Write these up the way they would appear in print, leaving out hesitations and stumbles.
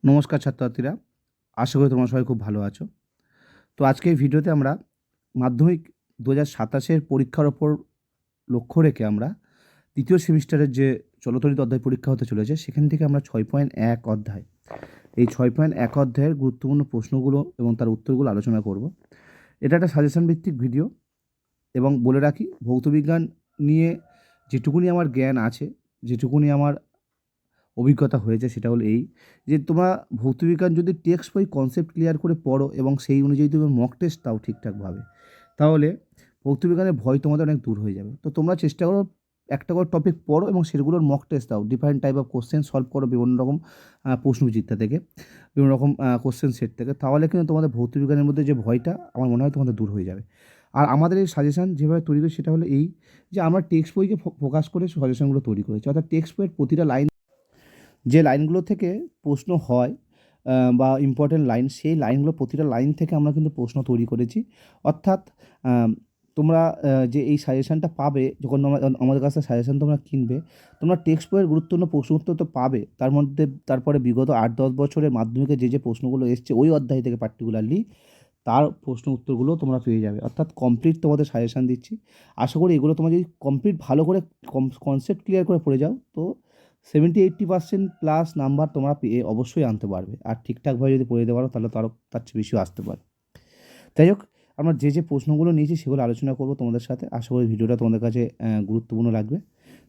নমস্কার ছাত্রছাত্রীরা, আশা করি তোমরা সবাই খুব ভালো আছো। তো আজকে এই ভিডিওতে আমরা মাধ্যমিক 2027 পরীক্ষার ওপর লক্ষ্য রেখে আমরা দ্বিতীয় সেমিস্টারের যে চলতরিত অধ্যায় পরীক্ষা হতে চলেছে সেখান থেকে আমরা 6.1 অধ্যায়, এই 6.1 অধ্যায়ের গুরুত্বপূর্ণ প্রশ্নগুলো এবং তার উত্তরগুলো আলোচনা করব। এটা একটা সাজেশন ভিত্তিক ভিডিও এবং বলে রাখি, ভৌতবিজ্ঞান নিয়ে যেটুকুনি আমার জ্ঞান আছে, যেটুকুনি আমার অভিজ্ঞতা হয়েছে সেটা হলো এই যে তোমরা ভৌতবিজ্ঞান যদি টেক্সট বই কনসেপ্ট ক্লিয়ার করে পড়ো এবং সেই অনুযায়ী তুমি মক টেস্ট দাও ঠিকঠাকভাবে, তাহলে ভৌতবিজ্ঞানের ভয় তোমাদের অনেক দূর হয়ে যাবে। তো তোমরা চেষ্টা করো একটা করে টপিক পড়ো এবং সেগুলোর মক টেস্ট দাও, different type of question solve করো বিভিন্ন রকম প্রশ্নবিচিত্রা থেকে, বিভিন্ন রকম কোশ্চেন সেট থেকে, তাহলে কিন্তু তোমাদের ভৌতবিজ্ঞানের মধ্যে যে ভয়টা আমার মনে হয় তোমাদের দূর হয়ে যাবে। আর আমাদের এই সাজেশান যেভাবে তৈরি করি সেটা হলো এই যে আমরা টেক্সট বইকে ফোকাস করে সাজেশানগুলো তৈরি করেছি, অর্থাৎ টেক্সট বইয়ের প্রতিটা লাইন, যে লাইনগুলো থেকে প্রশ্ন হয় বা ইম্পর্টেন্ট লাইন, সেই লাইনগুলো প্রতিটা লাইন থেকে আমরা কিন্তু প্রশ্ন তৈরি করেছি। অর্থাৎ তোমরা যে এই সাজেশানটা পাবে যখন তোমরা আমাদের কাছে সাজেশান তোমরা কিনবে, তোমরা টেক্সট বইয়ের গুরুত্বপূর্ণ প্রশ্ন উত্তর তো পাবে, তার মধ্যে তারপরে বিগত 8-10 বছরের মাধ্যমিকে যে প্রশ্নগুলো এসছে ওই অধ্যায় থেকে পার্টিকুলারলি তার প্রশ্ন উত্তরগুলো তোমরা পেয়ে যাবে। অর্থাৎ কমপ্লিট তোমাদের সাজেশান দিচ্ছি। আশা করি এগুলো তোমরা যদি কমপ্লিট ভালো করে কনসেপ্ট ক্লিয়ার করে পড়ে যাও, তো 70-80% প্লাস নাম্বার তোমরা পেয়ে অবশ্যই আনতে পারবে। আর ঠিকঠাকভাবে যদি পড়ে দিতে পারো তাহলে তার চেয়ে বেশিও আসতে পারে। যাই হোক, আমরা যে প্রশ্নগুলো নিয়েছি সেগুলো আলোচনা করব তোমাদের সাথে। আশা করি ভিডিওটা তোমাদের কাছে গুরুত্বপূর্ণ লাগবে।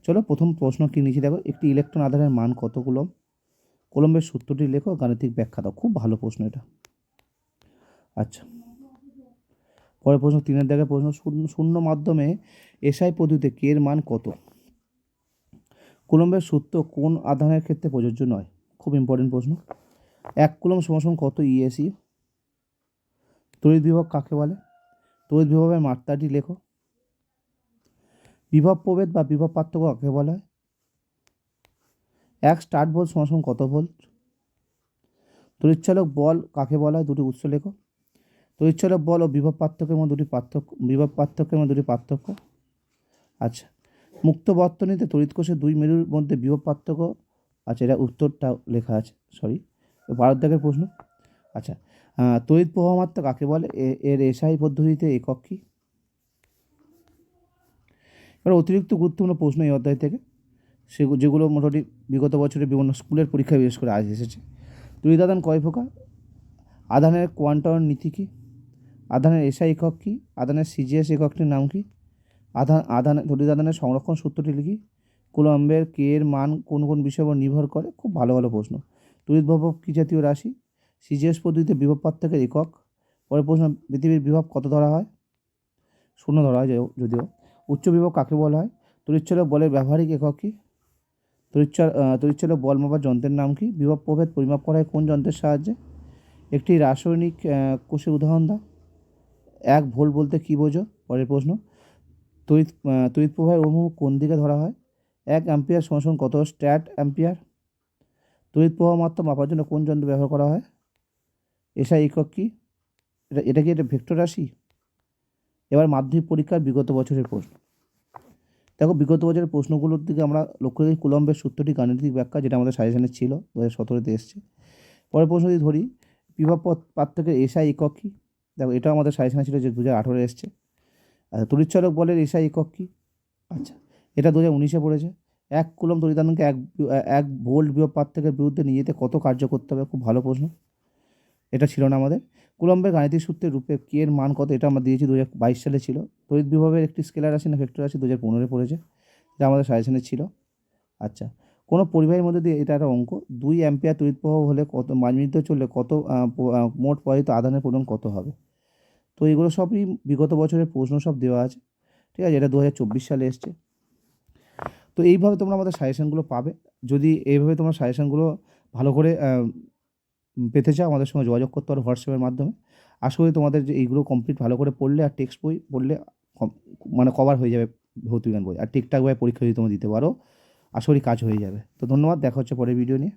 চলো, প্রথম প্রশ্ন কী নিয়েছি দেখো, একটি ইলেকট্রন আধানের মান কত কুলম্ব? কুলম্বের সূত্রটি লেখো, গাণিতিক ব্যাখ্যা দাও। খুব ভালো প্রশ্ন এটা। আচ্ছা, পরের প্রশ্ন 3-এর দাগের প্রশ্ন, শূন্য মাধ্যমে এসআই পদ্ধতিতে কে এর মান কত? কুলম্বের সূত্র কোন আধানের ক্ষেত্রে প্রযোজ্য নয়? খুব ইম্পর্টেন্ট প্রশ্ন। 1 কুলম্ব সমান কত ইএসই? তড়িৎ বিভব কাকে বলে? তড়িৎ বিভবের মাত্রাটি লেখো। বিভব প্রভেদ বা বিভব পার্থক্য কাকে বলা হয়? 1 স্টার্ট ভোল্ট সমান কত ভোল্ট? তড়িৎচালক বল কাকে বলা হয়? দুটি উৎস লেখো। তড়িৎচালক বল ও বিভব পার্থক্যের মধ্যে দুটি পার্থক্য। আচ্ছা, মুক্ত বর্তনীতে তড়িৎ কোষের দুই মেরুর মধ্যে বিভব পার্থক্য। আচ্ছা, এটা উত্তরটা লেখা আছে, সরি, 12 দাগের প্রশ্ন। আচ্ছা, তড়িৎ প্রবাহ মাত্রা কাকে বলে? এর এসআই পদ্ধতিতে একক কী? এবার অতিরিক্ত গুরুত্বপূর্ণ প্রশ্ন এই অধ্যায় থেকে, যেগুলো মোটামুটি বিগত বছরে বিভিন্ন স্কুলের পরীক্ষায় বিশেষ করে আজ এসেছে। তড়িৎ আধান কয় প্রকার? আধানের কোয়ান্টাম নীতি কী? আধানের এসআই একক কী? আধানের সিজিএস এককটির নাম কী? তড়িৎ আধানের সংরক্ষণ সূত্রটি লিখি। কুলম্বের কে এর মান কোন কোন বিষয়ের উপর নির্ভর করে? খুব ভালো ভালো প্রশ্ন। তড়িৎ ভবক কী জাতীয় রাশি? সিজিএস পদ্ধতিতে বিভব পার্থক্যের একক। পরের প্রশ্ন, পৃথিবীর বিভব কত ধরা হয়? 0 ধরা হয় যদিও। উচ্চ বিভব কাকে বলা হয়? তড়িৎচালক বলের ব্যবহারিক একক কী? তড়িৎচালক বল মাপার যন্ত্রের নাম কী? বিভব প্রভেদ পরিমাপ করা হয় কোন যন্ত্রের সাহায্যে? একটি রাসায়নিক কোষের উদাহরণ দাও। 1 ভোল্ট বলতে কী বোঝো? পরের প্রশ্ন, তড়িৎ প্রবাহের অভিমুখ কোন দিকে ধরা হয়? 1 অ্যাম্পিয়ার সমান কত স্ট্যাট অ্যাম্পিয়ার? তড়িৎ প্রবাহ মাত্রা মাপার জন্য কোন যন্ত্র ব্যবহার করা হয়? এসআই একক কী? এটা কি ভেক্টর রাশি? এবার মাধ্যমিক পরীক্ষার বিগত বছরের প্রশ্ন দেখো। বিগত বছরের প্রশ্নগুলোর দিকে আমরা লক্ষ্য করি। কুলম্বের সূত্রটি গাণিতিক ব্যাখ্যা, যেটা আমাদের সাজেশনে ছিল, 2017-তে এসছে। পরের প্রশ্ন যদি ধরি, বিভব পার্থক্যের এসআই একক কী? দেখো, এটাও আমাদের সাজেশনে ছিল, যে 2018-এ এসছে। আচ্ছা, তড়িৎচালক বলের এসআই একক কী? আচ্ছা, এটা 2019-এ পড়েছে। 1 কুলম্ব তড়িৎ আধানকে 1 ভোল্ট বিভব পার্থক্যের বিরুদ্ধে নিয়ে যেতে কত কার্য করতে হবে? খুব ভালো প্রশ্ন, এটা ছিল না আমাদের। কুলম্বের গাণিতিক সূত্রের রূপে কে এর মান কত? এটা আমরা দিয়েছি, 2022 সালে ছিল। তড়িৎ বিভবের একটি স্কেলার রাশি না ভেক্টর রাশি? 2015-এ পড়েছে, এটা আমাদের সাজেশনে ছিল। আচ্ছা, কোনো পরিবাহীর মধ্যে দিয়ে, এটা একটা অঙ্ক, 2 অ্যাম্পিয়ার তড়িৎ প্রবাহ হলে কত মিনিটে চললে কত মোট প্রবাহিত আধানের পরিমাণ কত হবে? তো এগুলো সবই বিগত বছরের প্রশ্ন, সব দেওয়া আছে, ঠিক আছে। এটা 2024 সালে এসছে। তো এইভাবে তোমরা আমাদের সাজেশনগুলো পাবে। যদি এইভাবে তোমরা সাজেশনগুলো ভালো করে পেতে চাও, আমাদের সঙ্গে যোগাযোগ করতে পারো হোয়াটসঅ্যাপের মাধ্যমে। আশা করি তোমাদের যে এইগুলো কমপ্লিট ভালো করে পড়লে আর টেক্সট বই পড়লে মানে কভার হয়ে যাবে ভৌতবিজ্ঞান বই, আর ঠিকঠাকভাবে পরীক্ষা যদি তোমরা দিতে পারো, আশা করি কাজ হয়ে যাবে। তো ধন্যবাদ, দেখা হচ্ছে পরের ভিডিও নিয়ে।